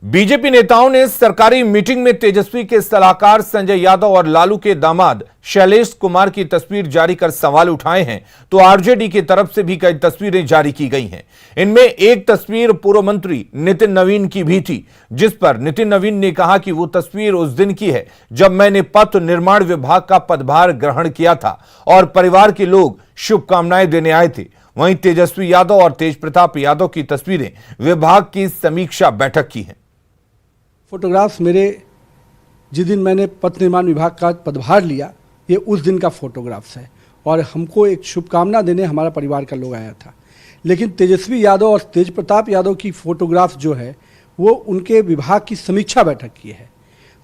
BJP नेताओं ने सरकारी मीटिंग में तेजस्वी के सलाहकार संजय यादव और लालू के दामाद शैलेश कुमार की तस्वीर जारी कर सवाल उठाए हैं, तो आरजेडी की तरफ से भी कई तस्वीरें जारी की गई हैं। इनमें एक तस्वीर पूर्व मंत्री नितिन नवीन की भी थी, जिस पर नितिन नवीन ने कहा कि वो तस्वीर उस दिन की है जब मैंने पथ निर्माण विभाग का पदभार ग्रहण किया था और परिवार के लोग शुभकामनाएं देने आए थे। वहीं तेजस्वी यादव और तेज प्रताप यादव की तस्वीरें विभाग की समीक्षा बैठक की हैं। फोटोग्राफ्स मेरे जिस दिन मैंने पथ निर्माण विभाग का पदभार लिया, ये उस दिन का फोटोग्राफ्स है और हमको एक शुभकामना देने हमारा परिवार का लोग आया था। लेकिन तेजस्वी यादव और तेज प्रताप यादव की फोटोग्राफ्स जो है वो उनके विभाग की समीक्षा बैठक की है।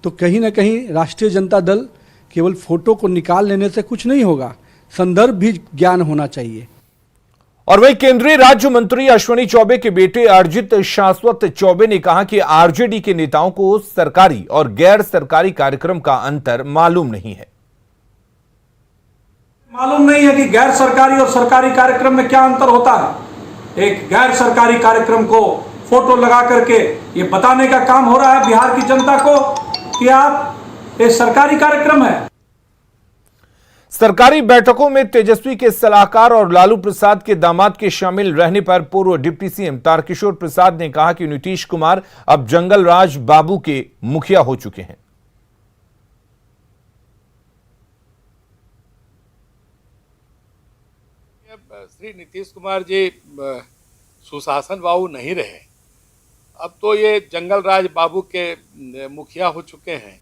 तो कहीं ना कहीं राष्ट्रीय जनता दल केवल फोटो को निकाल लेने से कुछ नहीं होगा, संदर्भ भी ज्ञान होना चाहिए। और वही केंद्रीय राज्य मंत्री अश्विनी चौबे के बेटे अर्जित शाश्वत चौबे ने कहा कि आरजेडी के नेताओं को सरकारी और गैर सरकारी कार्यक्रम का अंतर मालूम नहीं है। मालूम नहीं है कि गैर सरकारी और सरकारी कार्यक्रम में क्या अंतर होता है। एक गैर सरकारी कार्यक्रम को फोटो लगा करके ये बताने का काम हो रहा है बिहार की जनता को कि आप एक सरकारी कार्यक्रम है। सरकारी बैठकों में तेजस्वी के सलाहकार और लालू प्रसाद के दामाद के शामिल रहने पर पूर्व डिप्टी सीएम तारकिशोर प्रसाद ने कहा कि नीतीश कुमार अब जंगल राज बाबू के मुखिया हो चुके हैं। श्री नीतीश कुमार जी सुशासन बाबू नहीं रहे, अब तो ये जंगल राज बाबू के मुखिया हो चुके हैं।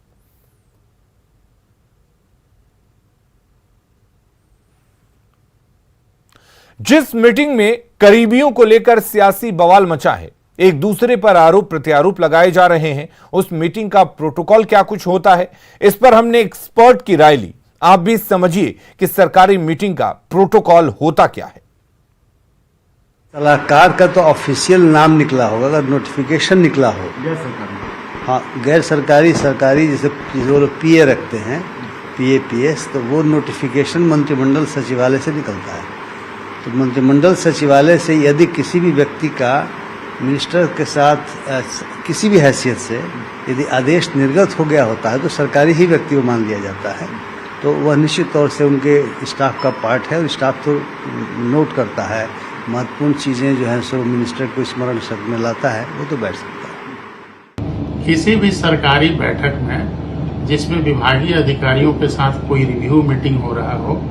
जिस मीटिंग में करीबियों को लेकर सियासी बवाल मचा है, एक दूसरे पर आरोप प्रत्यारोप लगाए जा रहे हैं, उस मीटिंग का प्रोटोकॉल क्या कुछ होता है, इस पर हमने एक्सपर्ट की राय ली। आप भी समझिए कि सरकारी मीटिंग का प्रोटोकॉल होता क्या है। सलाहकार का तो ऑफिशियल नाम निकला होगा, अगर नोटिफिकेशन निकला हो। हाँ, गैर सरकारी सरकारी जैसे जो लोग पीए रखते हैं, पीएस, तो वो नोटिफिकेशन मंत्रिमंडल सचिवालय से निकलता है। तो मंत्रिमंडल सचिवालय से यदि किसी भी व्यक्ति का मिनिस्टर के साथ किसी भी हैसियत से यदि आदेश निर्गत हो गया होता है तो सरकारी ही व्यक्ति को मान लिया जाता है। तो वह निश्चित तौर से उनके स्टाफ का पार्ट है और स्टाफ तो नोट करता है, महत्वपूर्ण चीज़ें जो हैं सो मिनिस्टर को स्मरण में लाता है, वो तो बैठ सकता है। किसी भी सरकारी बैठक में जिसमें विभागीय अधिकारियों के साथ कोई रिव्यू मीटिंग हो रहा हो,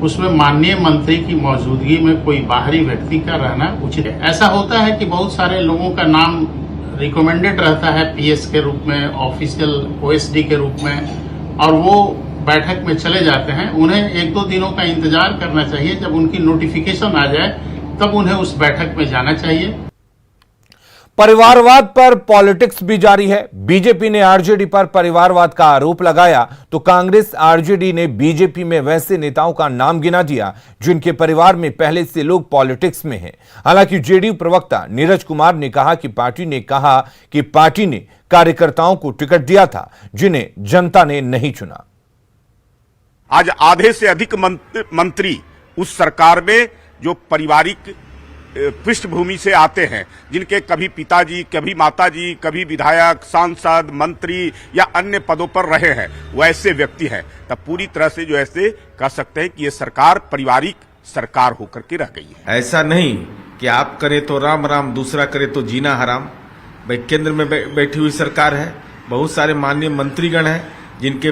उसमें माननीय मंत्री की मौजूदगी में कोई बाहरी व्यक्ति का रहना उचित है। ऐसा होता है कि बहुत सारे लोगों का नाम रिकमेंडेड रहता है पीएस के रूप में, ऑफिशियल ओएसडी के रूप में, और वो बैठक में चले जाते हैं। उन्हें 1-2 दिनों का इंतजार करना चाहिए। जब उनकी नोटिफिकेशन आ जाए तब उन्हें उस बैठक में जाना चाहिए। परिवारवाद पर पॉलिटिक्स भी जारी है। बीजेपी ने आरजेडी पर परिवारवाद का आरोप लगाया तो कांग्रेस आरजेडी ने बीजेपी में वैसे नेताओं का नाम गिना दिया जिनके परिवार में पहले से लोग पॉलिटिक्स में हैं। हालांकि जेडीयू प्रवक्ता नीरज कुमार ने कहा कि पार्टी ने कार्यकर्ताओं को टिकट दिया था जिन्हें जनता ने नहीं चुना। आज आधे से अधिक मंत्री उस सरकार में जो पारिवारिक पृष्ठभूमि से आते हैं, जिनके कभी पिताजी, कभी माताजी, कभी विधायक, सांसद, मंत्री या अन्य पदों पर रहे हैं, वैसे व्यक्ति हैं, तब पूरी तरह से जो ऐसे कह सकते हैं कि ये सरकार पारिवारिक सरकार होकर के रह गई है। ऐसा नहीं कि आप करें तो राम राम, दूसरा करे तो जीना हराम। भाई केंद्र में बैठी हुई सरकार है, बहुत सारे माननीय मंत्रीगण हैं जिनके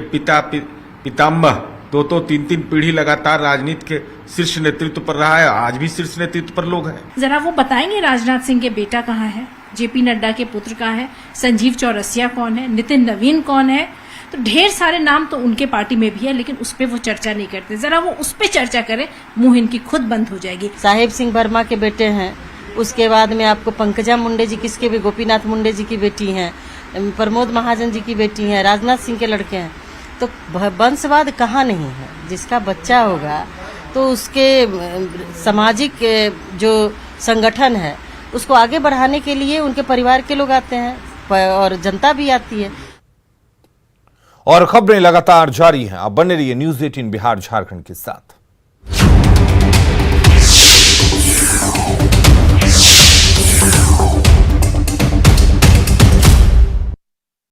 पितामह 2-2, 3-3 पीढ़ी लगातार राजनीति के शीर्ष नेतृत्व पर रहा है, आज भी शीर्ष नेतृत्व पर लोग हैं। जरा वो बताएंगे राजनाथ सिंह के बेटा कहाँ है, जेपी नड्डा के पुत्र कहाँ है, संजीव चौरसिया कौन है, नितिन नवीन कौन है। तो ढेर सारे नाम तो उनके पार्टी में भी है, लेकिन उस पर वो चर्चा नहीं करते। जरा वो उस पर चर्चा करें, मुंह इनकी खुद बंद हो जाएगी। साहेब सिंह वर्मा के बेटे हैं, उसके बाद में आपको पंकजा मुंडे जी, किसके भी गोपीनाथ मुंडे जी की बेटी हैं, प्रमोद महाजन जी की बेटी हैं, राजनाथ सिंह के लड़के हैं। तो वंशवाद कहाँ नहीं है। जिसका बच्चा होगा तो उसके सामाजिक जो संगठन है उसको आगे बढ़ाने के लिए उनके परिवार के लोग आते हैं और जनता भी आती है। और खबरें लगातार जारी हैं। आप बने रहिए न्यूज़ 18 बिहार झारखंड के साथ।